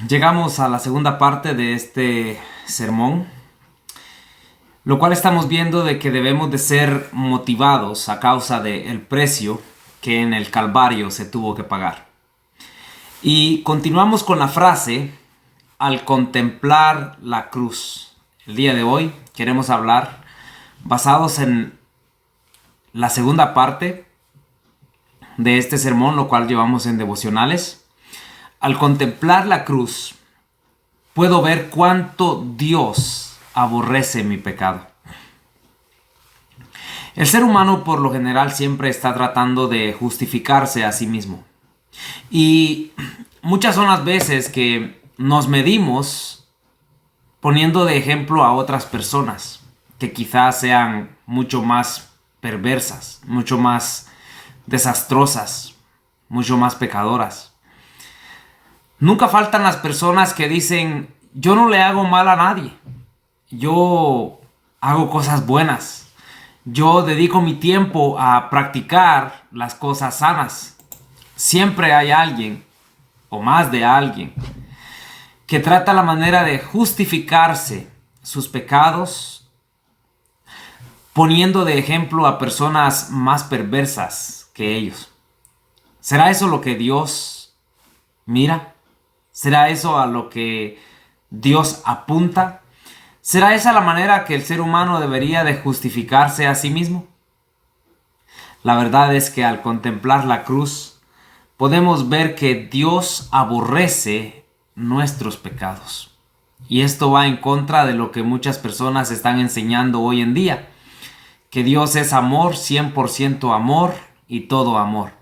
Llegamos a la segunda parte de este sermón, lo cual estamos viendo de que debemos de ser motivados a causa del precio que en el Calvario se tuvo que pagar. Y continuamos con la frase, al contemplar la cruz. El día de hoy queremos hablar basados en la segunda parte de este sermón, lo cual llevamos en devocionales. Al contemplar la cruz, puedo ver cuánto Dios aborrece mi pecado. El ser humano por lo general siempre está tratando de justificarse a sí mismo. Y muchas son las veces que nos medimos poniendo de ejemplo a otras personas que quizás sean mucho más perversas, mucho más desastrosas, mucho más pecadoras. Nunca faltan las personas que dicen, yo no le hago mal a nadie, yo hago cosas buenas, yo dedico mi tiempo a practicar las cosas sanas. Siempre hay alguien, o más de alguien, que trata la manera de justificarse sus pecados, poniendo de ejemplo a personas más perversas que ellos. ¿Será eso lo que Dios mira? ¿Será eso a lo que Dios apunta? ¿Será esa la manera que el ser humano debería de justificarse a sí mismo? La verdad es que al contemplar la cruz, podemos ver que Dios aborrece nuestros pecados. Y esto va en contra de lo que muchas personas están enseñando hoy en día. Que Dios es amor, 100% amor y todo amor.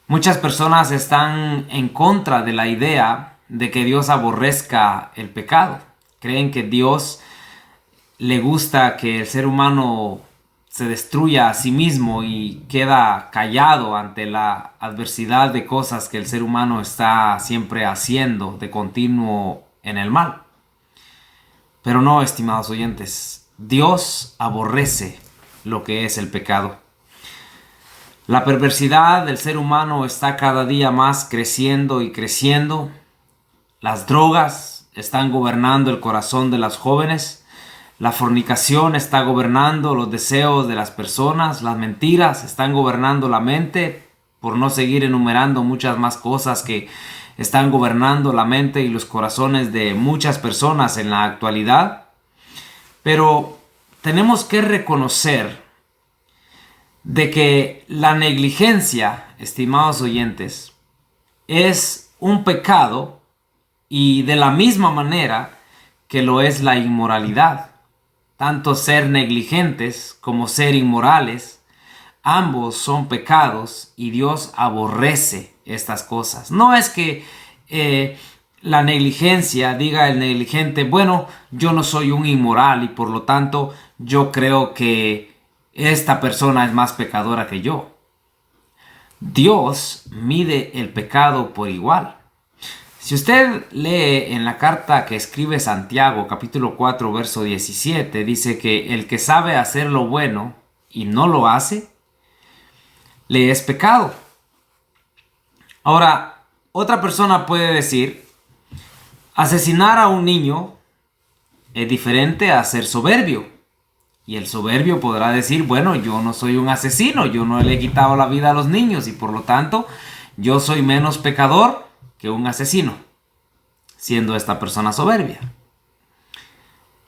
Muchas personas están en contra de la idea de que Dios aborrezca el pecado. Creen que Dios le gusta que el ser humano se destruya a sí mismo y queda callado ante la adversidad de cosas que el ser humano está siempre haciendo de continuo en el mal. Pero no, estimados oyentes, Dios aborrece lo que es el pecado. La perversidad del ser humano está cada día más creciendo y creciendo. Las drogas están gobernando el corazón de las jóvenes. La fornicación está gobernando los deseos de las personas. Las mentiras están gobernando la mente, por no seguir enumerando muchas más cosas que están gobernando la mente y los corazones de muchas personas en la actualidad. Pero tenemos que reconocer de que la negligencia, estimados oyentes, es un pecado y de la misma manera que lo es la inmoralidad. Tanto ser negligentes como ser inmorales, ambos son pecados y Dios aborrece estas cosas. No es que la negligencia diga el negligente, bueno, yo no soy un inmoral y por lo tanto yo creo que esta persona es más pecadora que yo. Dios mide el pecado por igual. Si usted lee en la carta que escribe Santiago, capítulo 4, verso 17, dice que el que sabe hacer lo bueno y no lo hace, le es pecado. Ahora, otra persona puede decir, asesinar a un niño es diferente a ser soberbio. Y el soberbio podrá decir, bueno, yo no soy un asesino, yo no le he quitado la vida a los niños y por lo tanto yo soy menos pecador que un asesino, siendo esta persona soberbia.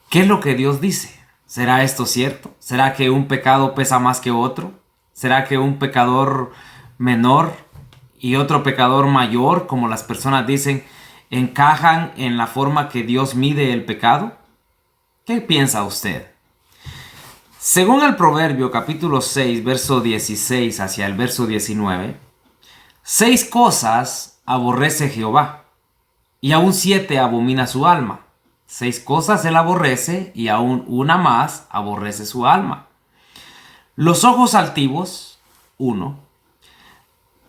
¿Qué es lo que Dios dice? ¿Será esto cierto? ¿Será que un pecado pesa más que otro? ¿Será que un pecador menor y otro pecador mayor, como las personas dicen, encajan en la forma que Dios mide el pecado? ¿Qué piensa usted? Según el Proverbio capítulo 6, verso 16 hacia el verso 19, 6 cosas aborrece Jehová, y aún 7 abomina su alma. 6 cosas él aborrece, y aún una más aborrece su alma. Los ojos altivos, 1.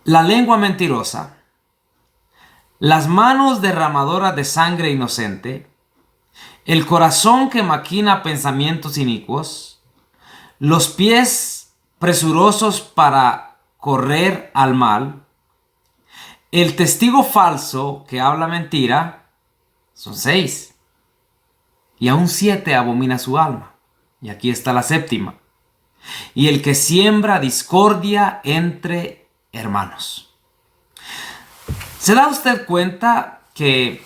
La lengua mentirosa. Las manos derramadoras de sangre inocente. El corazón que maquina pensamientos inicuos. Los pies presurosos para correr al mal, El testigo falso que habla mentira son 6. Y aún 7 abomina su alma. Y aquí está la séptima. Y el que siembra discordia entre hermanos. ¿Se da usted cuenta que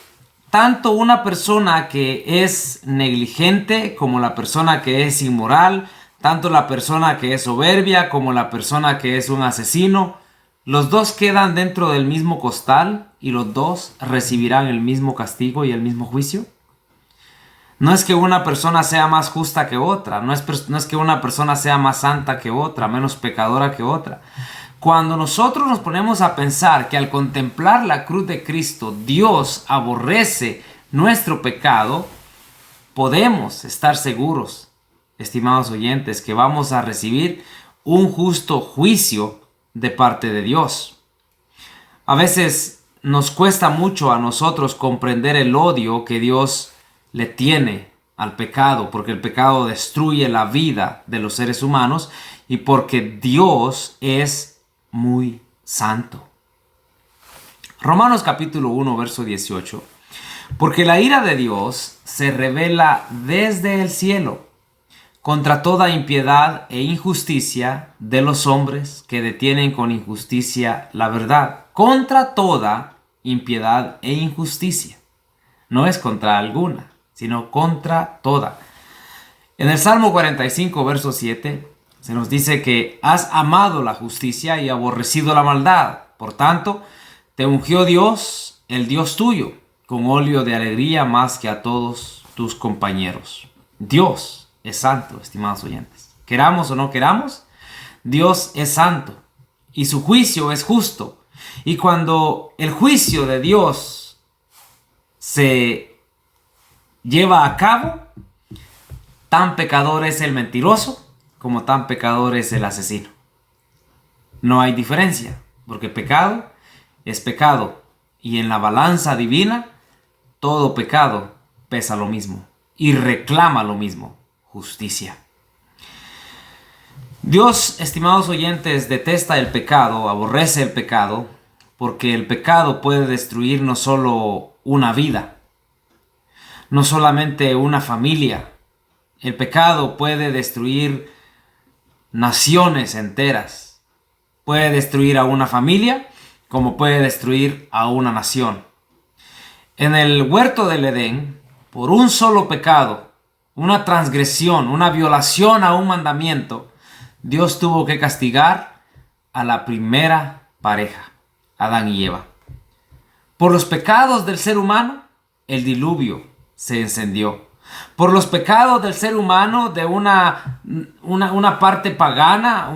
tanto una persona que es negligente como la persona que es inmoral, tanto la persona que es soberbia como la persona que es un asesino, los dos quedan dentro del mismo costal y los dos recibirán el mismo castigo y el mismo juicio? No es que una persona sea más justa que otra, no es que una persona sea más santa que otra, menos pecadora que otra. Cuando nosotros nos ponemos a pensar que al contemplar la cruz de Cristo, Dios aborrece nuestro pecado, podemos estar seguros, estimados oyentes, que vamos a recibir un justo juicio de parte de Dios. A veces nos cuesta mucho a nosotros comprender el odio que Dios le tiene al pecado, porque el pecado destruye la vida de los seres humanos y porque Dios es muy santo. Romanos capítulo 1, verso 18. Porque la ira de Dios se revela desde el cielo contra toda impiedad e injusticia de los hombres que detienen con injusticia la verdad. Contra toda impiedad e injusticia. No es contra alguna, sino contra toda. En el Salmo 45, verso 7, se nos dice que has amado la justicia y aborrecido la maldad. Por tanto, te ungió Dios, el Dios tuyo, con óleo de alegría más que a todos tus compañeros. Dios es santo, estimados oyentes. Queramos o no queramos, Dios es santo y su juicio es justo. Y cuando el juicio de Dios se lleva a cabo, tan pecador es el mentiroso como tan pecador es el asesino. No hay diferencia, porque pecado es pecado y en la balanza divina todo pecado pesa lo mismo y reclama lo mismo, justicia. Dios, estimados oyentes, detesta el pecado, aborrece el pecado, porque el pecado puede destruir no solo una vida, no solamente una familia. El pecado puede destruir naciones enteras. Puede destruir a una familia como puede destruir a una nación. En el huerto del Edén, por un solo pecado, una transgresión, una violación a un mandamiento, Dios tuvo que castigar a la primera pareja, Adán y Eva. Por los pecados del ser humano, el diluvio se encendió. Por los pecados del ser humano de una parte pagana,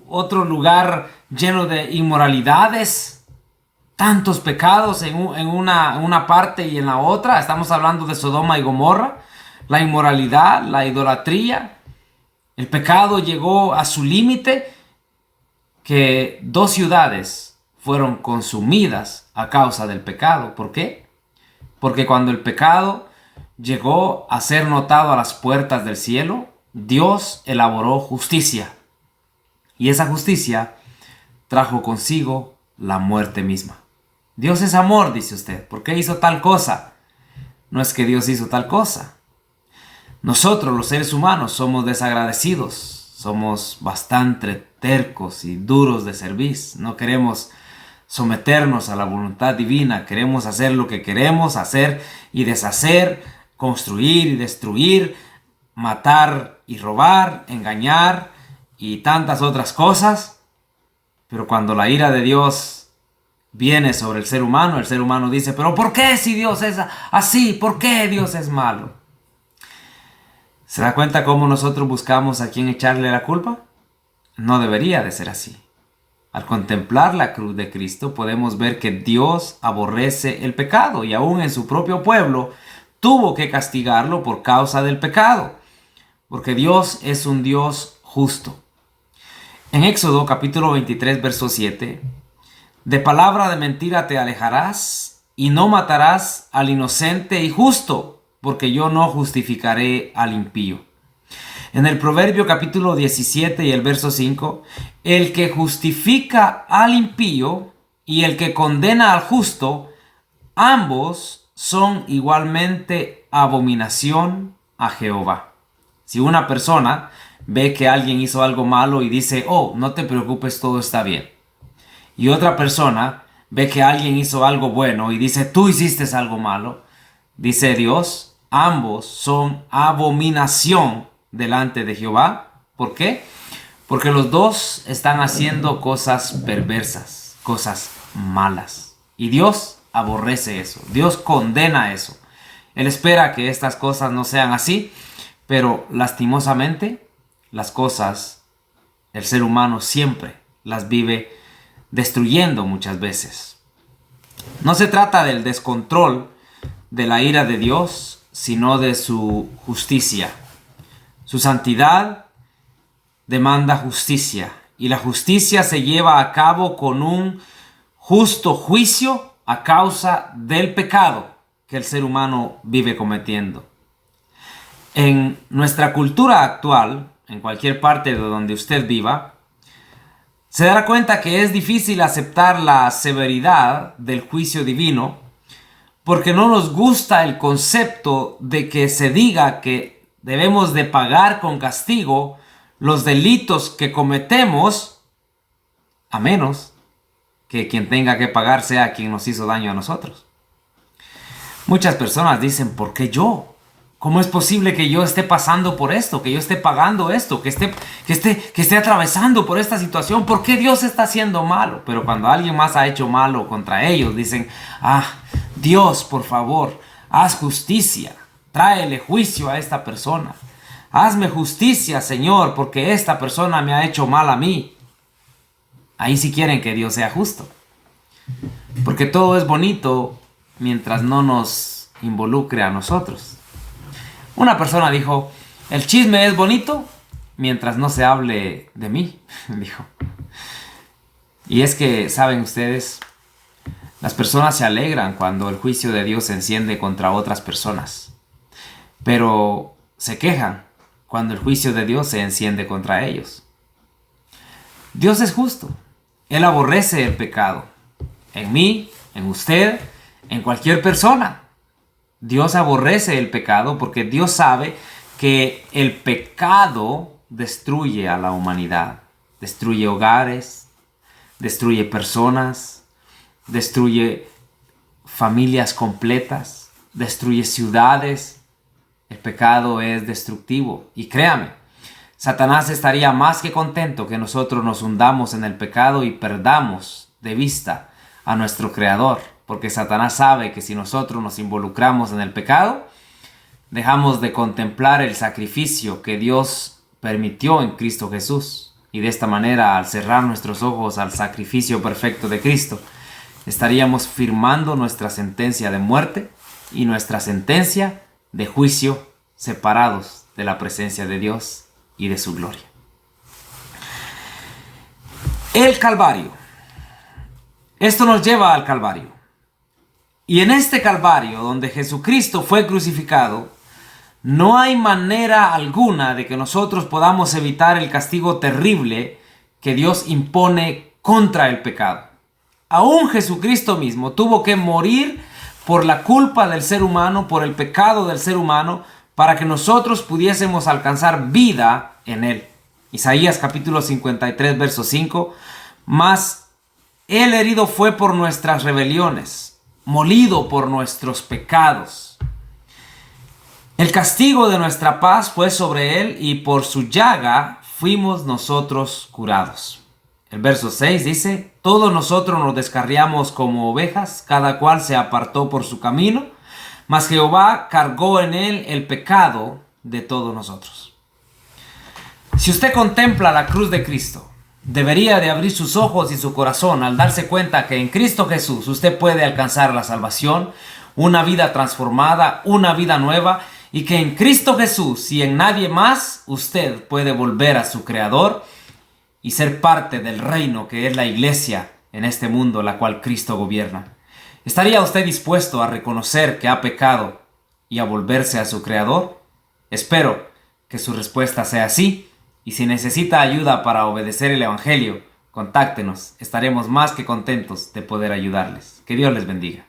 otro lugar lleno de inmoralidades, tantos pecados en una parte y en la otra. Estamos hablando de Sodoma y Gomorra, la inmoralidad, la idolatría. El pecado llegó a su límite que 2 ciudades fueron consumidas a causa del pecado. ¿Por qué? Porque cuando el pecado llegó a ser notado a las puertas del cielo, Dios elaboró justicia. Y esa justicia trajo consigo la muerte misma. Dios es amor, dice usted. ¿Por qué hizo tal cosa? No es que Dios hizo tal cosa. Nosotros, los seres humanos, somos desagradecidos. Somos bastante tercos y duros de cerviz. No queremos someternos a la voluntad divina. Queremos hacer lo que queremos hacer y deshacer, construir y destruir, matar y robar, engañar y tantas otras cosas. Pero cuando la ira de Dios viene sobre el ser humano dice, pero ¿por qué si Dios es así? ¿Por qué Dios es malo? ¿Se da cuenta cómo nosotros buscamos a quién echarle la culpa? No debería de ser así. Al contemplar la cruz de Cristo podemos ver que Dios aborrece el pecado y aún en su propio pueblo tuvo que castigarlo por causa del pecado, porque Dios es un Dios justo. En Éxodo capítulo 23, verso 7, de palabra de mentira te alejarás y no matarás al inocente y justo, porque yo no justificaré al impío. En el Proverbio capítulo 17 y el verso 5, el que justifica al impío y el que condena al justo, ambos son igualmente abominación a Jehová. Si una persona ve que alguien hizo algo malo y dice, oh, no te preocupes, todo está bien. Y otra persona ve que alguien hizo algo bueno y dice, tú hiciste algo malo. Dice Dios, ambos son abominación delante de Jehová. ¿Por qué? Porque los dos están haciendo cosas perversas, cosas malas. Y Dios aborrece eso. Dios condena eso. Él espera que estas cosas no sean así, pero lastimosamente las cosas, el ser humano siempre las vive destruyendo muchas veces. No se trata del descontrol de la ira de Dios, sino de su justicia. Su santidad demanda justicia, y la justicia se lleva a cabo con un justo juicio a causa del pecado que el ser humano vive cometiendo. En nuestra cultura actual, en cualquier parte de donde usted viva, se dará cuenta que es difícil aceptar la severidad del juicio divino porque no nos gusta el concepto de que se diga que debemos de pagar con castigo los delitos que cometemos, a menos que quien tenga que pagar sea quien nos hizo daño a nosotros. Muchas personas dicen, ¿por qué yo? ¿Cómo es posible que yo esté pasando por esto? Que yo esté pagando esto, que esté atravesando por esta situación. ¿Por qué Dios está haciendo malo? Pero cuando alguien más ha hecho malo contra ellos, dicen, Dios, por favor, haz justicia. Tráele juicio a esta persona. Hazme justicia, Señor, porque esta persona me ha hecho mal a mí. Ahí sí quieren que Dios sea justo. Porque todo es bonito mientras no nos involucre a nosotros. Una persona dijo, el chisme es bonito mientras no se hable de mí, dijo. Y es que, saben ustedes, las personas se alegran cuando el juicio de Dios se enciende contra otras personas, pero se quejan cuando el juicio de Dios se enciende contra ellos. Dios es justo. Él aborrece el pecado. En mí, en usted, en cualquier persona. Dios aborrece el pecado porque Dios sabe que el pecado destruye a la humanidad. Destruye hogares, destruye personas, destruye familias completas, destruye ciudades. El pecado es destructivo. Y créame, Satanás estaría más que contento que nosotros nos hundamos en el pecado y perdamos de vista a nuestro Creador. Porque Satanás sabe que si nosotros nos involucramos en el pecado, dejamos de contemplar el sacrificio que Dios permitió en Cristo Jesús. Y de esta manera, al cerrar nuestros ojos al sacrificio perfecto de Cristo, estaríamos firmando nuestra sentencia de muerte y nuestra sentencia de juicio separados de la presencia de Dios y de su gloria. El Calvario. Esto nos lleva al Calvario. Y en este Calvario, donde Jesucristo fue crucificado, no hay manera alguna de que nosotros podamos evitar el castigo terrible que Dios impone contra el pecado. Aún Jesucristo mismo tuvo que morir por la culpa del ser humano, por el pecado del ser humano, para que nosotros pudiésemos alcanzar vida en él. Isaías capítulo 53, verso 5. Mas él herido fue por nuestras rebeliones, molido por nuestros pecados. El castigo de nuestra paz fue sobre él y por su llaga fuimos nosotros curados. El verso 6 dice, todos nosotros nos descarriamos como ovejas, cada cual se apartó por su camino, mas Jehová cargó en él el pecado de todos nosotros. Si usted contempla la cruz de Cristo, debería de abrir sus ojos y su corazón al darse cuenta que en Cristo Jesús usted puede alcanzar la salvación, una vida transformada, una vida nueva, y que en Cristo Jesús y en nadie más usted puede volver a su Creador y ser parte del reino que es la iglesia en este mundo, la cual Cristo gobierna. ¿Estaría usted dispuesto a reconocer que ha pecado y a volverse a su Creador? Espero que su respuesta sea sí. Y si necesita ayuda para obedecer el Evangelio, contáctenos. Estaremos más que contentos de poder ayudarles. Que Dios les bendiga.